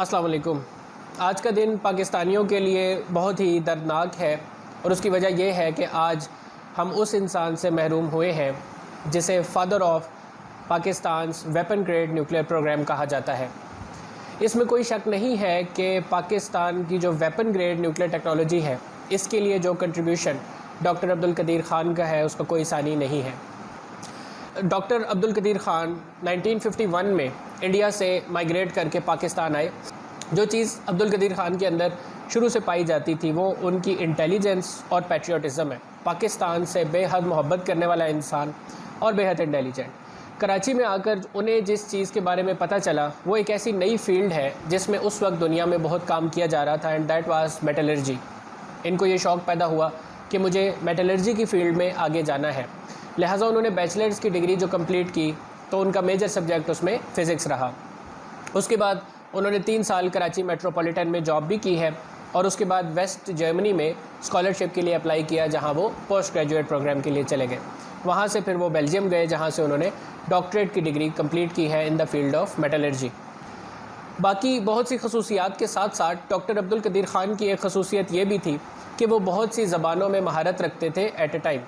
अस्सलाम वालेकुम। आज का दिन पाकिस्तानियों के लिए बहुत ही दर्दनाक है और उसकी वजह यह है कि आज हम उस इंसान से महरूम हुए हैं जिसे father of Pakistan's weapon grade nuclear programme कहा जाता है। इसमें कोई शक नहीं है कि पाकिस्तान की जो वेपन ग्रेड न्यूक्लियर टेक्नोलॉजी है, इसके लिए जो कंट्रीब्यूशन डॉक्टर अब्दुल कदीर ख़ान का है, उसका कोई सानी नहीं है। डॉक्टर अब्दुल कदीर ख़ान 1951 में इंडिया से माइग्रेट करके पाकिस्तान आए। जो चीज़ अब्दुल कदीर ख़ान के अंदर शुरू से पाई जाती थी वो उनकी इंटेलिजेंस और पैट्रियोटिज़म है। पाकिस्तान से बेहद मोहब्बत करने वाला इंसान और बेहद इंटेलिजेंट। कराची में आकर उन्हें जिस चीज़ के बारे में पता चला वो एक ऐसी नई फील्ड है जिसमें उस वक्त दुनिया में बहुत काम किया जा रहा था, एंड दैट वाज मेटलर्जी। इनको ये शौक़ पैदा हुआ कि मुझे मेटलर्जी की फ़ील्ड में आगे जाना है। लिहाजा उन्होंने बैचलर्स की डिग्री जो कंप्लीट की तो उनका मेजर सब्जेक्ट उसमें फ़िज़िक्स रहा। उसके बाद उन्होंने 3 साल कराची मेट्रोपॉलिटन में जॉब भी की है और उसके बाद वेस्ट जर्मनी में स्कॉलरशिप के लिए अप्लाई किया, जहां वो पोस्ट ग्रेजुएट प्रोग्राम के लिए चले गए। वहां से फिर वो बेल्जियम गए, जहां से उन्होंने डॉक्टरेट की डिग्री कंप्लीट की है in the field of metallurgy. बाकी बहुत सी खसूसियात के साथ साथ डॉक्टर अब्दुल कदीर ख़ान की एक खसूसियत ये भी थी कि वो बहुत सी ज़बानों में महारत रखते थे एट ए टाइम,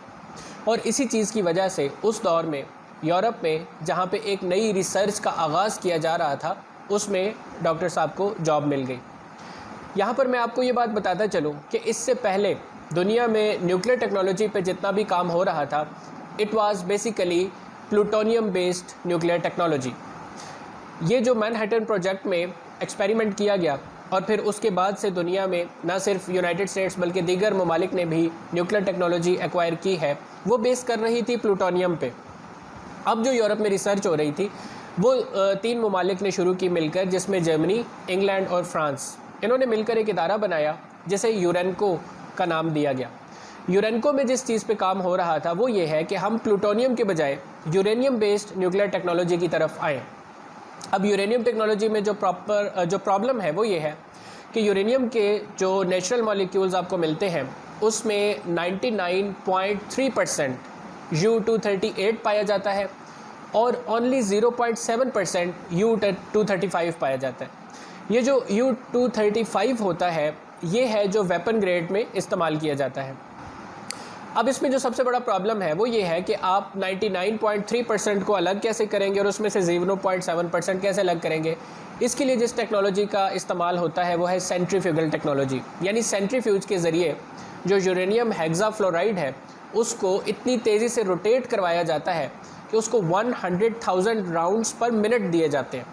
और इसी चीज़ की वजह से उस दौर में यूरोप में जहाँ पे एक नई रिसर्च का आगाज़ किया जा रहा था उसमें डॉक्टर साहब को जॉब मिल गई। यहाँ पर मैं आपको ये बात बताता चलूँ कि इससे पहले दुनिया में न्यूक्लियर टेक्नोलॉजी पे जितना भी काम हो रहा था, it was basically plutonium based nuclear technology. ये जो मैनहट्टन प्रोजेक्ट में एक्सपेरिमेंट किया गया और फिर उसके बाद से दुनिया में न सिर्फ यूनाइटेड स्टेट्स बल्कि दीगर ममालिक ने भी न्यूक्लियर टेक्नोलॉजी एक्वायर की है, वो बेस कर रही थी प्लूटोनियम पे। अब जो यूरोप में रिसर्च हो रही थी वो 3 ममालिक ने शुरू की मिलकर, जिसमें जर्मनी, इंग्लैंड और फ्रांस। इन्होंने मिलकर एक इदारा बनाया जिसे यूरेनको का नाम दिया गया। यूरेनको में जिस चीज़ पे काम हो रहा था वो ये है कि हम प्लूटोनियम के बजाय यूरेनियम बेस्ड न्यूक्लियर टेक्नोलॉजी की तरफ आएँ। अब यूरेनियम टेक्नोलॉजी में जो प्रॉब्लम है वो ये है कि यूरेनियम के जो नेचुरल मॉलिक्यूल्स आपको मिलते हैं उसमें 99.3% U-238 पाया जाता है और ओनली 0.7% U-235 पाया जाता है। ये जो U-235 होता है ये है जो वेपन ग्रेड में इस्तेमाल किया जाता है। अब इसमें जो सबसे बड़ा प्रॉब्लम है वो ये है कि आप 99.3% को अलग कैसे करेंगे और उसमें से 0.7% कैसे अलग करेंगे। इसके लिए जिस टेक्नोलॉजी का इस्तेमाल होता है वो है सेंट्रीफ्यूगल टेक्नोलॉजी, यानी सेंट्रीफ्यूज के ज़रिए जो यूरेनियम हेक्साफ्लोराइड है उसको इतनी तेज़ी से रोटेट करवाया जाता है कि उसको 100,000 राउंड्स पर मिनट दिए जाते हैं।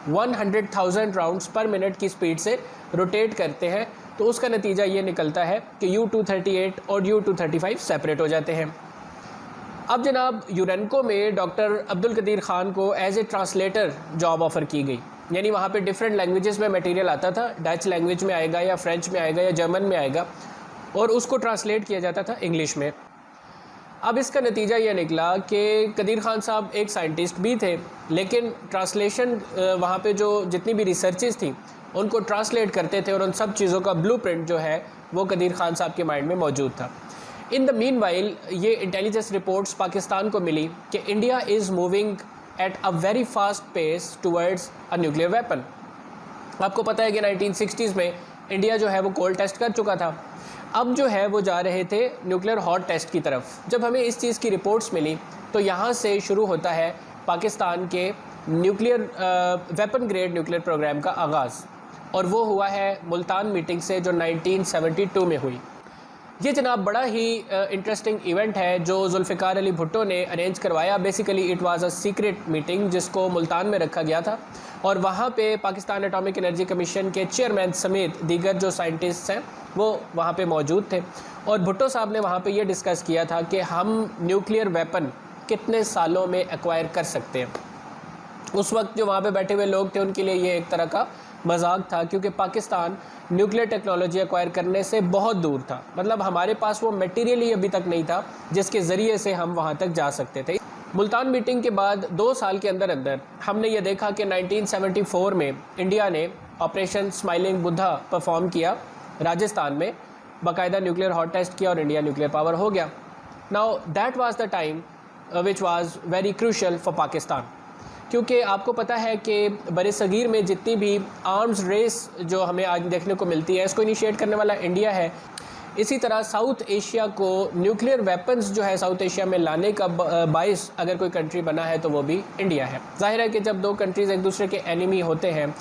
100,000 राउंड्स पर मिनट की स्पीड से रोटेट करते हैं, तो उसका नतीजा ये निकलता है कि U-238 और U-235 सेपरेट हो जाते हैं। अब जनाब यूरेनको में डॉक्टर अब्दुल कदीर ख़ान को as a translator job offer की गई, यानी वहाँ पे डिफरेंट लैंग्वेजेस में मटेरियल आता था। डच लैंग्वेज में आएगा या फ्रेंच में आएगा या जर्मन में आएगा और उसको ट्रांसलेट किया जाता था इंग्लिश में। अब इसका नतीजा ये निकला कि कदीर ख़ान साहब एक साइंटिस्ट भी थे, लेकिन ट्रांसलेशन वहाँ पे जो जितनी भी रिसर्चेस थी उनको ट्रांसलेट करते थे और उन सब चीज़ों का ब्लूप्रिंट जो है वो कदीर ख़ान साहब के माइंड में मौजूद था। इन द मीनवाइल ये इंटेलिजेंस रिपोर्ट्स पाकिस्तान को मिली कि India is moving at a very fast pace towards a nuclear weapon. आपको पता है कि 1960s में इंडिया जो है वो कोल्ड टेस्ट कर चुका था। अब जो है वो जा रहे थे न्यूक्लियर हॉट टेस्ट की तरफ। जब हमें इस चीज़ की रिपोर्ट्स मिली तो यहाँ से शुरू होता है पाकिस्तान के nuclear weapon grade nuclear programme का आगाज़, और वो हुआ है मुल्तान मीटिंग से जो 1972 में हुई। ये जनाब बड़ा ही इंटरेस्टिंग इवेंट है जो जुल्फ़िकार अली भुट्टो ने अरेंज करवाया। Basically it was a secret meeting जिसको मुल्तान में रखा गया था, और वहाँ पे पाकिस्तान एटॉमिक एनर्जी कमीशन के चेयरमैन समेत दीगर जो साइंटिस्ट हैं वो वहाँ पे मौजूद थे। और भुट्टो साहब ने वहाँ पे ये डिस्कस किया था कि हम न्यूक्लियर वेपन कितने सालों में एक्वायर कर सकते हैं। उस वक्त जो वहाँ पे बैठे हुए लोग थे उनके लिए ये एक तरह का मजाक था, क्योंकि पाकिस्तान न्यूक्लियर टेक्नोलॉजी एक्वायर करने से बहुत दूर था। मतलब हमारे पास वो मटेरियल ही अभी तक नहीं था जिसके ज़रिए से हम वहाँ तक जा सकते थे। मुल्तान मीटिंग के बाद 2 साल के अंदर अंदर हमने ये देखा कि 1974 में इंडिया ने ऑपरेशन स्माइलिंग बुद्धा परफॉर्म किया राजस्थान में, बाकायदा न्यूक्लियर हॉट टेस्ट किया और इंडिया न्यूक्लियर पावर हो गया। Now that was the time which was very crucial for Pakistan. क्योंकि आपको पता है कि बरे सगीर में जितनी भी आर्म्स रेस जो हमें आज देखने को मिलती है, इसको इनिशिएट करने वाला इंडिया है। इसी तरह साउथ एशिया को न्यूक्लियर वेपन्स जो है साउथ एशिया में लाने का बाइस अगर कोई कंट्री बना है तो वो भी इंडिया है। जाहिर है कि जब दो कंट्रीज़ एक दूसरे के एनिमी होते हैं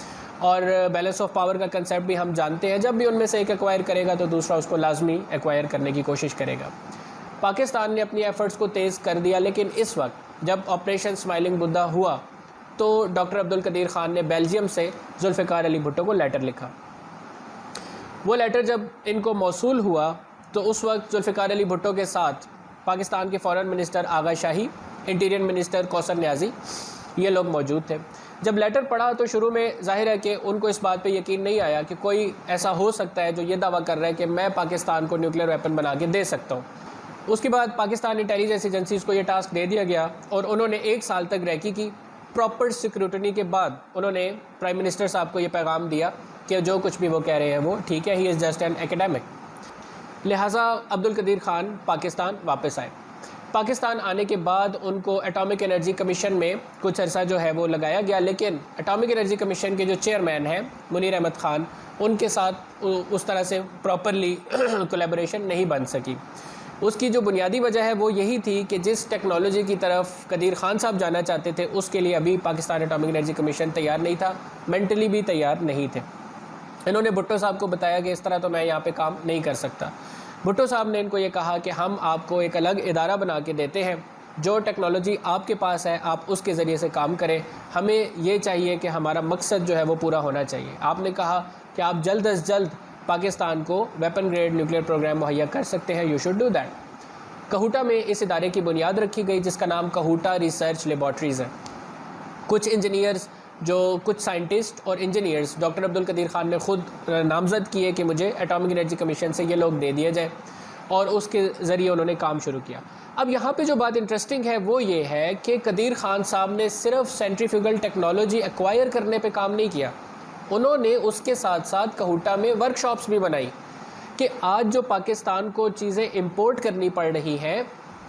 और बैलेंस ऑफ पावर का कंसेप्ट भी हम जानते हैं, जब भी उनमें से एक एक्वायर करेगा तो दूसरा उसको लाजमी एक्वायर करने की कोशिश करेगा। पाकिस्तान ने अपनी एफ़र्ट्स को तेज़ कर दिया, लेकिन इस वक्त जब ऑपरेशन स्माइलिंग बुद्धा हुआ तो डॉक्टर अब्दुल कदीर ख़ान ने बेल्जियम से जुल्फ़िकार अली भुट्टो को लेटर लिखा। वो लेटर जब इनको मौसूल हुआ तो उस वक्त जुल्फ़िकार अली भुट्टो के साथ पाकिस्तान के फ़ॉरेन मिनिस्टर आगा शाही, इंटीरियर मिनिस्टर कौसर न्याजी, ये लोग मौजूद थे। जब लेटर पढ़ा तो शुरू में जाहिर है कि उनको इस बात पे यकीन नहीं आया कि कोई ऐसा हो सकता है जो ये दावा कर रहा है कि मैं पाकिस्तान को न्यूक्लियर वेपन बना के दे सकता हूँ। उसके बाद पाकिस्तान इंटेलिजेंस एजेंसीज़ को ये टास्क दे दिया गया और उन्होंने 1 साल तक रैकी की। प्रॉपर सिक्योरिटी के बाद उन्होंने प्राइम मिनिस्टर साहब को ये पैगाम दिया कि जो कुछ भी वो कह रहे हैं वो ठीक है, he is just an academic. लिहाजा अब्दुल कदीर ख़ान पाकिस्तान वापस आए। पाकिस्तान आने के बाद उनको एटॉमिक एनर्जी कमीशन में कुछ अरसा जो है वो लगाया गया, लेकिन एटॉमिक एनर्जी कमीशन के जो चेयरमैन हैं मुनीर अहमद ख़ान, उनके साथ उस तरह से प्रॉपरली कोलैबोरेशन नहीं बन सकी। उसकी जो बुनियादी वजह है वो यही थी कि जिस टेक्नोलॉजी की तरफ कदीर ख़ान साहब जाना चाहते थे उसके लिए अभी पाकिस्तान एटॉमिक एनर्जी कमीशन तैयार नहीं था, मेंटली भी तैयार नहीं थे। इन्होंने भुट्टो साहब को बताया कि इस तरह तो मैं यहाँ पे काम नहीं कर सकता। भुट्टो साहब ने इनको ये कहा कि हम आपको एक अलग इदारा बना के देते हैं, जो टेक्नोलॉजी आपके पास है आप उसके ज़रिए से काम करें, हमें ये चाहिए कि हमारा मकसद जो है वो पूरा होना चाहिए। आपने कहा कि आप जल्द अज जल्द पाकिस्तान को वेपन ग्रेड न्यूक्लियर प्रोग्राम मुहैया कर सकते हैं, you should do that. Kahuta में इस इदारे की बुनियाद रखी गई जिसका नाम कहूटा रिसर्च लेबॉर्ट्रीज़ है। कुछ इंजीनियर्स कुछ साइंटिस्ट और इंजीनियर्स डॉक्टर अब्दुल कदीर ख़ान ने ख़ुद नामज़द किए कि मुझे एटॉमिक एनर्जी कमीशन से ये लोग दे दिए जाए, और उसके ज़रिए उन्होंने काम शुरू किया। अब यहाँ पे जो बात इंटरेस्टिंग है वो ये है कि कदीर ख़ान साहब ने सिर्फ सेंट्रीफ्यूगल टेक्नोलॉजी एक्वायर करने पे काम नहीं किया, उन्होंने उसके साथ साथ कहूटा में वर्कशॉप्स भी बनाई कि आज जो पाकिस्तान को चीज़ें इंपोर्ट करनी पड़ रही हैं,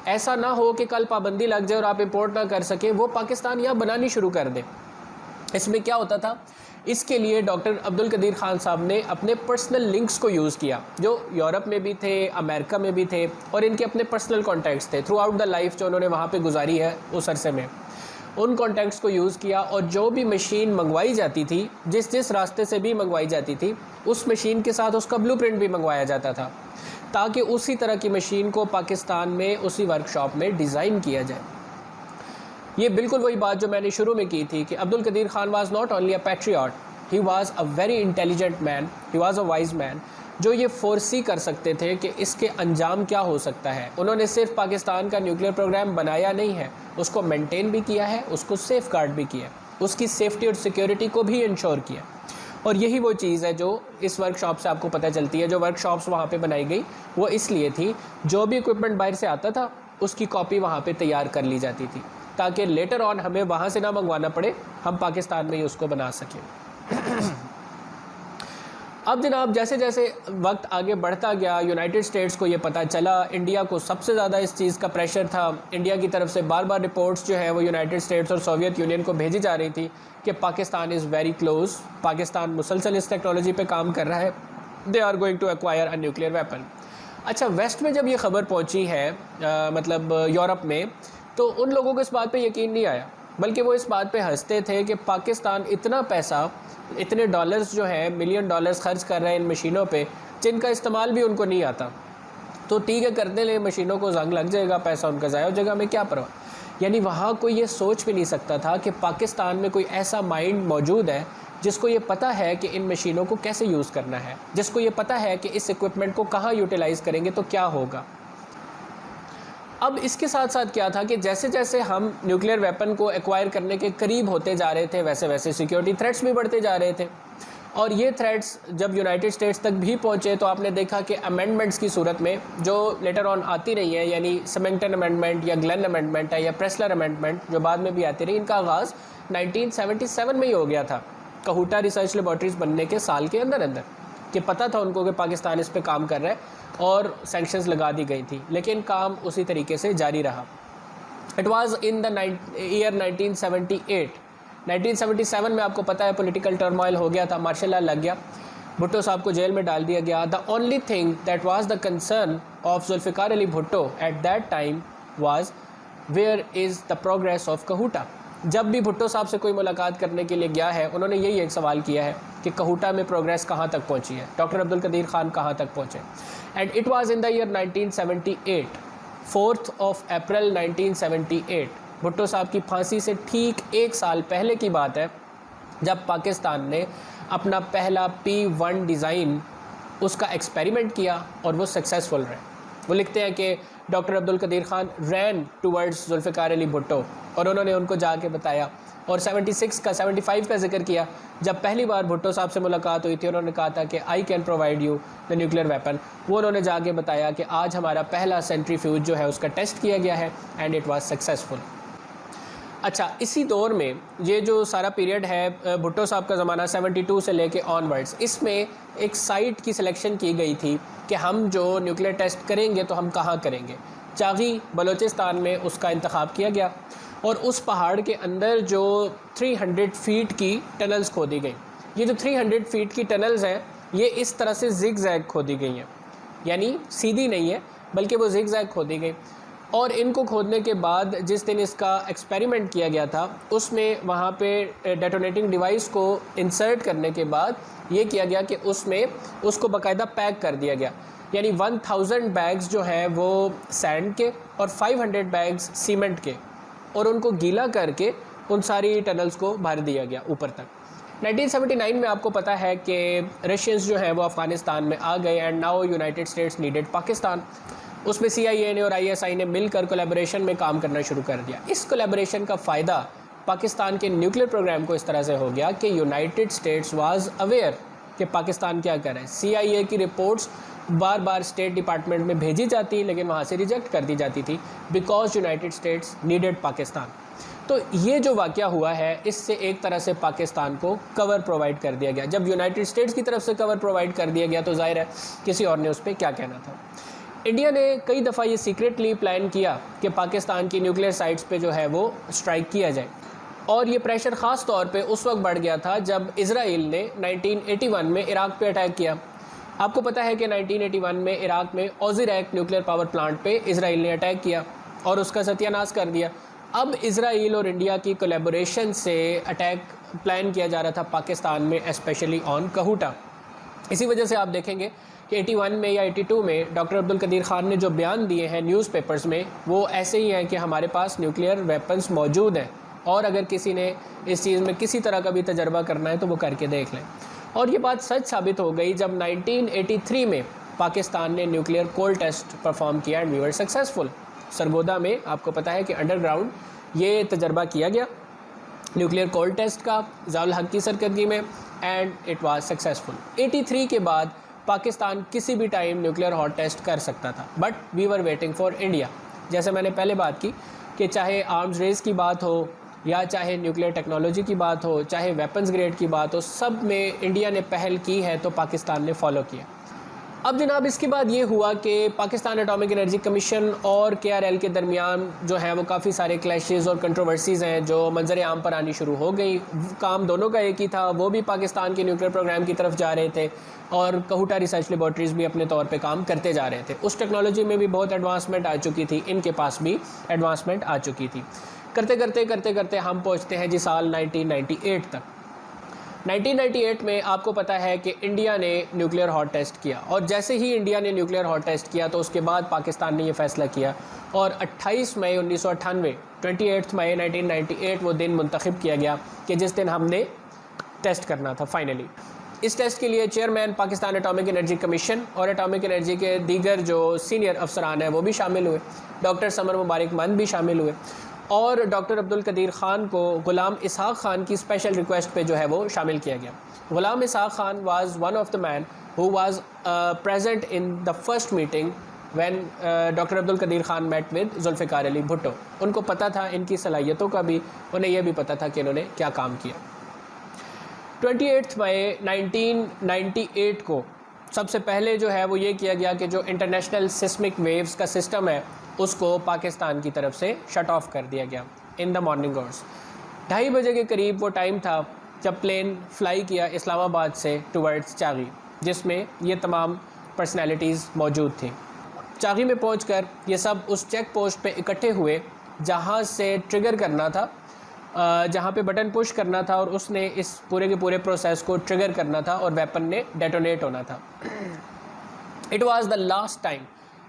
ऐसा ना हो कि कल पाबंदी लग जाए और आप इंपोर्ट ना कर सकें, वो पाकिस्तान यहाँ बनानी शुरू कर दे। इसमें क्या होता था, इसके लिए डॉक्टर अब्दुल कदीर ख़ान साहब ने अपने पर्सनल लिंक्स को यूज़ किया जो यूरोप में भी थे, अमेरिका में भी थे, और इनके अपने पर्सनल कॉन्टैक्ट्स थे थ्रू आउट द लाइफ जो उन्होंने वहाँ पे गुजारी है उस अरसे में। उन कॉन्टैक्ट्स को यूज़ किया और जो भी मशीन मंगवाई जाती थी, जिस रास्ते से भी मंगवाई जाती थी, उस मशीन के साथ उसका ब्लूप्रिंट भी मंगवाया जाता था ताकि उसी तरह की मशीन को पाकिस्तान में उसी वर्कशॉप में डिज़ाइन किया जाए। ये बिल्कुल वही बात जो मैंने शुरू में की थी कि Abdul Qadeer Khan was not only a patriot, he was a very intelligent man, he was a wise man, जो ये फोरसी कर सकते थे कि इसके अंजाम क्या हो सकता है। उन्होंने सिर्फ पाकिस्तान का न्यूक्लियर प्रोग्राम बनाया नहीं है, उसको मेंटेन भी किया है, उसको सेफ गार्ड भी किया, उसकी सेफ्टी और सिक्योरिटी को भी इंश्योर किया। और यही वो चीज़ है जो इस वर्कशॉप से आपको पता चलती है। जो वर्कशॉप्स वहाँ पे बनाई गई वो इसलिए थी, जो भी इक्विपमेंट बाहर से आता था उसकी कॉपी वहाँ पे तैयार कर ली जाती थी ताकि लेटर ऑन हमें वहाँ से ना मंगवाना पड़े, हम पाकिस्तान में ही उसको बना सकें। अब जनाब जैसे जैसे वक्त आगे बढ़ता गया, यूनाइटेड स्टेट्स को ये पता चला, इंडिया को सबसे ज़्यादा इस चीज़ का प्रेशर था। इंडिया की तरफ से बार बार रिपोर्ट्स जो है वो यूनाइटेड स्टेट्स और सोवियत यूनियन को भेजी जा रही थी कि Pakistan is very close, Pakistan मुसलसल इस टेक्नोलॉजी पे काम कर रहा है, they are going to acquire a nuclear weapon. अच्छा, वेस्ट में जब ये खबर पहुँची है मतलब यूरोप में, तो उन लोगों को इस बात पे यकीन नहीं आया, बल्कि वो इस बात पे हंसते थे कि पाकिस्तान इतना पैसा, इतने डॉलर्स जो है $मिलियन खर्च कर रहे हैं इन मशीनों पे जिनका इस्तेमाल भी उनको नहीं आता, तो ठीक है करने ले, मशीनों को जंग लग जाएगा, पैसा उनका ज़ाया हो जाएगा, हमें क्या परवाह। यानी वहाँ कोई ये सोच भी नहीं सकता था कि पाकिस्तान में कोई ऐसा माइंड मौजूद है जिसको ये पता है कि इन मशीनों को कैसे यूज़ करना है, जिसको ये पता है कि इस इक्विपमेंट को कहाँ यूटिलाइज़ करेंगे तो क्या होगा। अब इसके साथ साथ क्या था कि जैसे जैसे हम न्यूक्लियर वेपन को एक्वायर करने के करीब होते जा रहे थे, वैसे वैसे सिक्योरिटी थ्रेट्स भी बढ़ते जा रहे थे। और ये थ्रेट्स जब यूनाइटेड स्टेट्स तक भी पहुँचे तो आपने देखा कि अमेंडमेंट्स की सूरत में जो लेटर ऑन आती रही है, यानी समैंगटन अमेंडमेंट या ग्लेन अमेंडमेंट है या प्रेसलर अमेंडमेंट जो बाद में भी आती रही, इनका आगाज़ 1977 में ही हो गया था, कहूटा रिसर्च लेबॉर्ट्रीज़ बनने के साल के अंदर अंदर, कि पता था उनको कि पाकिस्तान इस पे काम कर रहा है और सैंक्शंस लगा दी गई थी, लेकिन काम उसी तरीके से जारी रहा। It was in the year 1978 1977 में आपको पता है पॉलिटिकल टर्मोइल हो गया था, मार्शल लॉ लग गया, भुट्टो साहब को जेल में डाल दिया गया। The only thing that was the concern of Zulfikar Ali Bhutto at that time was where is the progress of Kahuta. जब भी भुट्टो साहब से कोई मुलाकात करने के लिए गया है, उन्होंने यही एक सवाल किया है कि कहूटा में प्रोग्रेस कहाँ तक पहुँची है, डॉक्टर अब्दुल कदीर ख़ान कहाँ तक पहुँचे। And it was in the year 1978, 4 अप्रैल 1978, भुट्टो साहब की फांसी से ठीक 1 साल पहले की बात है, जब पाकिस्तान ने अपना पहला P1 डिज़ाइन उसका एक्सपेरिमेंट किया और वो सक्सेसफुल रहे। वो लिखते हैं कि doctor Abdul Qadeer Khan ran towards Zulfikar Ali Bhutto और उन्होंने उनको जाके बताया, और 75 का जिक्र किया जब पहली बार भुट्टो साहब से मुलाकात हुई थी। उन्होंने कहा था कि I can provide you the nuclear weapon. वो उन्होंने जाके बताया कि आज हमारा पहला सेंट्रीफ्यूज जो है उसका टेस्ट किया गया है एंड इट वाज सक्सेसफुल। अच्छा, इसी दौर में ये जो सारा पीरियड है भुट्टो साहब का ज़माना 72 से लेके ऑनवर्ड्स, इसमें एक साइट की सिलेक्शन की गई थी कि हम जो न्यूक्लियर टेस्ट करेंगे तो हम कहाँ करेंगे। चागी बलूचिस्तान में उसका इंतखाब किया गया और उस पहाड़ के अंदर जो 300 फीट की टनल्स खोदी गई। ये जो 300 फीट की टनल्स हैं ये इस तरह से जिग जैग खोदी गई हैं, यानी सीधी नहीं है बल्कि वो जिग जैग खोदी गई। और इनको खोदने के बाद जिस दिन इसका एक्सपेरिमेंट किया गया था उसमें वहाँ पे डेटोनेटिंग डिवाइस को इंसर्ट करने के बाद ये किया गया कि उसमें उसको बाकायदा पैक कर दिया गया, यानी 1000 बैग्स जो हैं वो सैंड के और 500 बैग्स सीमेंट के, और उनको गीला करके उन सारी टनल्स को भर दिया गया ऊपर तक। 1979 में आपको पता है कि रशियंस जो हैं वो अफ़गानिस्तान में आ गए and now United states needed Pakistan. उसमें CIA ने और ISI ने मिलकर कोलैबोरेशन में काम करना शुरू कर दिया। इस कोलैबोरेशन का फ़ायदा पाकिस्तान के न्यूक्लियर प्रोग्राम को इस तरह से हो गया कि यूनाइटेड स्टेट्स वाज अवेयर कि पाकिस्तान क्या कर रहा है। CIA की रिपोर्ट्स बार बार स्टेट डिपार्टमेंट में भेजी जाती लेकिन वहाँ से रिजेक्ट कर दी जाती थी because United states needed Pakistan. तो ये जो वाक़या हुआ है इससे एक तरह से पाकिस्तान को कवर प्रोवाइड कर दिया गया। जब यूनाइटेड स्टेट्स की तरफ से कवर प्रोवाइड कर दिया गया तो जाहिर है किसी और ने उस पर क्या कहना था। इंडिया ने कई दफ़ा ये सीक्रेटली प्लान किया कि पाकिस्तान की न्यूक्लियर साइट्स पे जो है वो स्ट्राइक किया जाए, और ये प्रेशर ख़ास तौर पे उस वक्त बढ़ गया था जब इज़राइल ने 1981 में इराक़ पे अटैक किया। आपको पता है कि 1981 में इराक़ में ओज़िरैक न्यूक्लियर पावर प्लांट पे इज़राइल ने अटैक किया और उसका सत्यानाश कर दिया। अब इज़राइल और इंडिया की कोलैबोरेशन से अटैक प्लान किया जा रहा था पाकिस्तान में, स्पेशली ऑन कहूटा। इसी वजह से आप देखेंगे कि 81 में या 82 में डॉक्टर अब्दुल कदीर ख़ान ने जो बयान दिए हैं न्यूज़पेपर्स में वो ऐसे ही हैं कि हमारे पास न्यूक्लियर वेपन्स मौजूद हैं और अगर किसी ने इस चीज़ में किसी तरह का भी तजर्बा करना है तो वो करके देख लें। और ये बात सच साबित हो गई जब 1983 में पाकिस्तान ने न्यूक्लियर कोल्ड टेस्ट परफॉर्म किया and we were successful. Sargodha में आपको पता है कि अंडरग्राउंड ये तजर्बा किया गया न्यूक्लियर कोल्ड टेस्ट का ज़ाउल हक की सरकर्दगी में एंड इट वाज सक्सेसफुल। 83 के बाद पाकिस्तान किसी भी टाइम न्यूक्लियर हॉट टेस्ट कर सकता था, but we were waiting for India. जैसे मैंने पहले बात की कि चाहे आर्म्स रेस की बात हो या चाहे न्यूक्लियर टेक्नोलॉजी की बात हो, चाहे वेपन्स ग्रेड की बात हो, सब में इंडिया ने पहल की है तो पाकिस्तान ने फॉलो किया। अब जनाब इसके बाद ये हुआ कि पाकिस्तान एटॉमिक एनर्जी कमीशन और KRL के दरमियान जो है वो काफ़ी सारे क्लैशेस और कंट्रोवर्सीज़ हैं जो मंजर आम पर आनी शुरू हो गई। काम दोनों का एक ही था, वो भी पाकिस्तान के न्यूक्लियर प्रोग्राम की तरफ जा रहे थे और कहूटा रिसर्च लेबॉर्ट्रीज़ भी अपने तौर पे काम करते जा रहे थे। उस टेक्नोलॉजी में भी बहुत एडवांसमेंट आ चुकी थी, इनके पास भी एडवांसमेंट आ चुकी थी। करते करते हम पहुँचते हैं जी साल 1998 तक। 1998 में आपको पता है कि इंडिया ने न्यूक्लियर हॉट टेस्ट किया और जैसे ही इंडिया ने न्यूक्लियर हॉट टेस्ट किया तो उसके बाद पाकिस्तान ने ये फ़ैसला किया और 28 मई 1998 28 मई 1998 वो दिन मुंतखब किया गया कि जिस दिन हमने टेस्ट करना था फाइनली। इस टेस्ट के लिए chairman Pakistan atomic energy commission और एटॉमिक एनर्जी के दीगर जो सीनियर अफसरान हैं वो भी शामिल हुए, डॉक्टर समर मुबारक मंद भी शामिल हुए और डॉक्टर अब्दुल कदीर ख़ान को ग़ुलाम इसहाक़ ख़ान की स्पेशल रिक्वेस्ट पे जो है वो शामिल किया गया। Ghulam Ishaq Khan was one of the man who was present in the first meeting when doctor Abdul Qadeer Khan met with Zulfikar Ali Bhutto. उनको पता था इनकी सलाहियतों का भी, उन्हें यह भी पता था कि इन्होंने क्या काम किया। 28 मई 1998 को सबसे पहले जो है वो ये किया गया कि जो इंटरनेशनल सिस्मिक वेव्स का सिस्टम है उसको पाकिस्तान की तरफ से शट ऑफ कर दिया गया इन द मॉर्निंग आवर्स। 2:30 बजे के करीब वो टाइम था जब प्लेन फ्लाई किया इस्लामाबाद से टुवर्ड्स चागी, जिसमें ये तमाम पर्सनैलिटीज़ मौजूद थी। चागी में पहुंचकर ये सब उस चेक पोस्ट पे इकट्ठे हुए जहाँ से ट्रिगर करना था, जहाँ पे बटन पुश करना था और उसने इस पूरे के पूरे प्रोसेस को ट्रिगर करना था और वेपन ने डेटोनेट होना था। It was the last time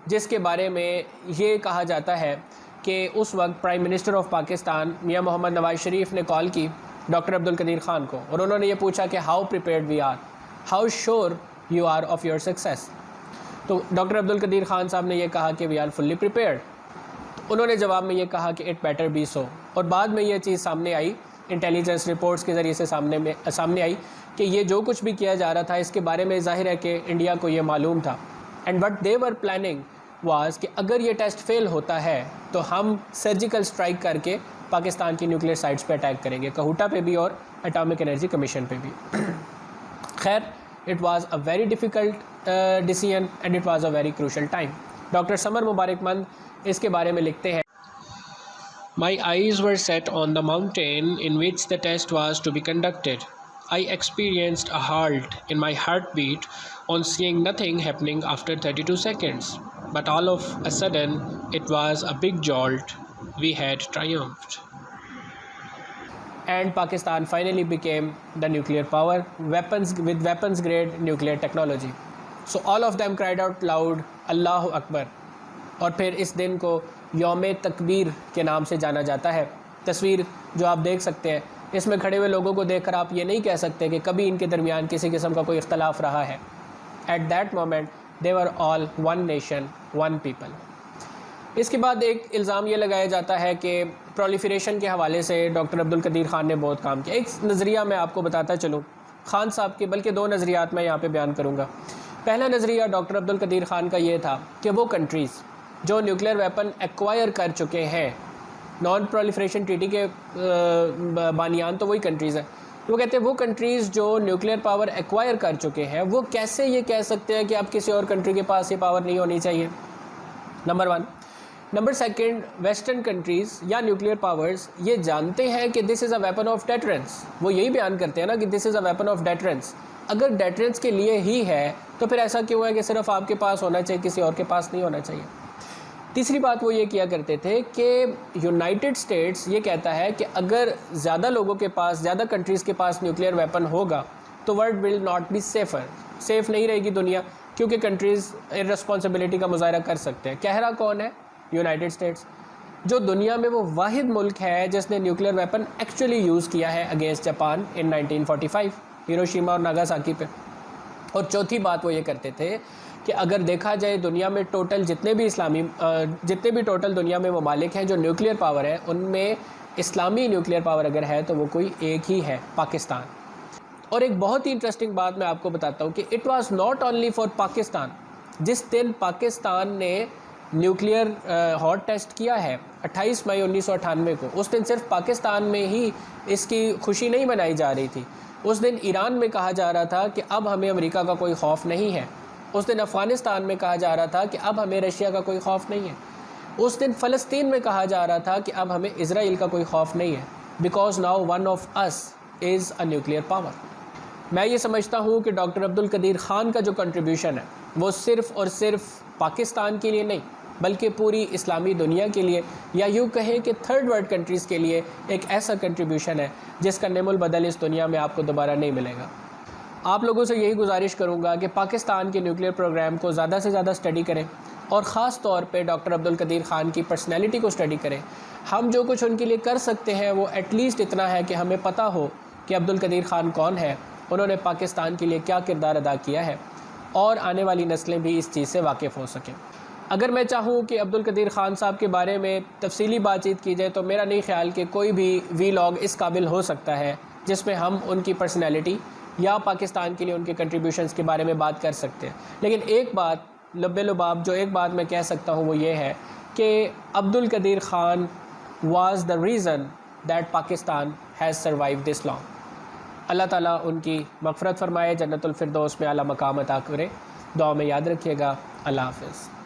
जिसके बारे में ये कहा जाता है कि उस वक्त प्राइम मिनिस्टर ऑफ पाकिस्तान मियां मोहम्मद नवाज़ शरीफ ने कॉल की डॉक्टर अब्दुल कदीर ख़ान को और उन्होंने ये पूछा कि how prepared we are, how sure you are of your success. तो डॉक्टर अब्दुल कदीर ख़ान साहब ने ये कहा कि वी आर फुल्ली प्रिपेयर्ड। उन्होंने जवाब में ये कहा कि इट बेटर बी सो, और बाद में ये चीज़ सामने आई, इंटेलिजेंस रिपोर्ट्स के ज़रिए से सामने आई कि ये जो कुछ भी किया जा रहा था इसके बारे में ज़ाहिर है कि इंडिया को ये मालूम था। And what they were planning was कि अगर ये टेस्ट फेल होता है तो हम सर्जिकल स्ट्राइक करके पाकिस्तान की न्यूक्लियर साइट्स पे अटैक करेंगे, कहूटा पे भी और एटॉमिक एनर्जी कमीशन पे भी। खैर, it was a very difficult decision and it was a very crucial time. Doctor Samar Mubarakmand इसके बारे में लिखते हैं, My eyes were set on the mountain in which the test was to be conducted. I experienced a halt in my heartbeat on seeing nothing happening after 32 seconds. But all of a sudden, it was a big jolt. We had triumphed. And Pakistan finally became the nuclear power, with weapons grade nuclear technology. So all of them cried out loud, Allahu Akbar. और फिर इस दिन को यौम तकबीर के नाम से जाना जाता है। तस्वीर जो आप देख सकते हैं, इसमें खड़े हुए लोगों को देखकर आप ये नहीं कह सकते कि कभी इनके दरमियान किसी किस्म का कोई इख्तलाफ रहा है। At that moment they were all one nation one people. इसके बाद एक इल्ज़ाम ये लगाया जाता है कि प्रोलिफरेशन के हवाले से डॉक्टर अब्दुल कदीर ख़ान ने बहुत काम किया। एक नज़रिया मैं आपको बताता चलूँ ख़ान साहब के, बल्कि दो नज़रियात मैं यहाँ पे बयान करूँगा। पहला नज़रिया डॉक्टर अब्दुल कदीर ख़ान का ये था कि वो कंट्रीज़ जो न्यूक्लियर वेपन एक्वायर कर चुके हैं, नॉन प्रोलिफरेशन ट्रीटी के बानियान तो वही कंट्रीज़ हैं, वो कहते हैं वो कंट्रीज़ जो न्यूक्लियर पावर एक्वायर कर चुके हैं वो कैसे ये कह सकते हैं कि अब किसी और कंट्री के पास ये पावर नहीं होनी चाहिए, number one. Number second, western countries या न्यूक्लियर पावर्स ये जानते हैं कि this is a weapon of deterrence. वो यही बयान करते हैं ना कि this is a weapon of deterrence. अगर डेटरेंस के लिए ही है तो फिर ऐसा क्यों है कि सिर्फ आपके पास होना चाहिए, किसी और के पास नहीं होना चाहिए। तीसरी बात वो ये किया करते थे कि यूनाइटेड स्टेट्स ये कहता है कि अगर ज़्यादा लोगों के पास, ज़्यादा कंट्रीज़ के पास न्यूक्लियर वेपन होगा तो world will not be safer, safe नहीं रहेगी दुनिया, क्योंकि कंट्रीज़ इररिस्पॉन्सिबिलिटी का मुजाहरा कर सकते हैं। कह रहा कौन है? यूनाइटेड स्टेट्स, जो दुनिया में वो वाहिद मुल्क है जिसने न्यूक्लियर वेपन एक्चुअली यूज़ किया है अगेंस्ट जापान इन 1945 हिरोशिमा और नागासाकी पे। और चौथी बात वो ये करते थे कि अगर देखा जाए दुनिया में टोटल जितने भी टोटल दुनिया में ममालिक हैं जो न्यूक्लियर पावर है, उनमें इस्लामी न्यूक्लियर पावर अगर है तो वो कोई एक ही है, पाकिस्तान। और एक बहुत ही इंटरेस्टिंग बात मैं आपको बताता हूँ कि it was not only for Pakistan. जिस दिन पाकिस्तान ने न्यूक्लियर हॉट टेस्ट किया है 28 मई 1998 को, उस दिन सिर्फ पाकिस्तान में ही इसकी खुशी नहीं मनाई जा रही थी। उस दिन ईरान में कहा जा रहा था कि अब हमें अमेरिका का कोई खौफ नहीं है। उस दिन अफ़गानिस्तान में कहा जा रहा था कि अब हमें रशिया का कोई खौफ नहीं है। उस दिन फ़लस्तीन में कहा जा रहा था कि अब हमें इज़राइल का कोई खौफ नहीं है, because now one of us is a nuclear power. मैं ये समझता हूँ कि डॉक्टर अब्दुल कदीर ख़ान का जो कंट्रीब्यूशन है वो सिर्फ़ और सिर्फ पाकिस्तान के लिए नहीं बल्कि पूरी इस्लामी दुनिया के लिए, या यूँ कहें कि थर्ड वर्ल्ड कंट्रीज़ के लिए एक ऐसा कंट्रीब्यूशन है जिसका नेमुल बदल इस दुनिया में आपको दोबारा नहीं मिलेगा। आप लोगों से यही गुजारिश करूंगा कि पाकिस्तान के न्यूक्लियर प्रोग्राम को ज़्यादा से ज़्यादा स्टडी करें और ख़ास तौर पे डॉक्टर अब्दुल कदीर ख़ान की पर्सनैलिटी को स्टडी करें। हम जो कुछ उनके लिए कर सकते हैं वो एटलीस्ट इतना है कि हमें पता हो कि अब्दुल कदीर ख़ान कौन है, उन्होंने पाकिस्तान के लिए क्या किरदार अदा किया है, और आने वाली नस्लें भी इस चीज़ से वाकिफ़ हो सकें। अगर मैं चाहूँ कि अब्दुल कदीर ख़ान साहब के बारे में तफसीली बातचीत की जाए तो मेरा नहीं ख्याल कि कोई भी वीलॉग इस काबिल हो सकता है जिसमें हम उनकी पर्सनैलिटी या पाकिस्तान के लिए उनके कंट्रीब्यूशंस के बारे में बात कर सकते हैं। लेकिन एक बात लब्बे लुबाब जो एक बात मैं कह सकता हूँ वो ये है कि Abdul Qadeer Khan was the reason that Pakistan has survive this long. अल्लाह ताला उनकी मग़फ़िरत फ़रमाए, जन्नतुल फ़िरदौस में आला मकाम अता करे। दुआ में याद रखिएगा। अल्लाह हाफ़िज़।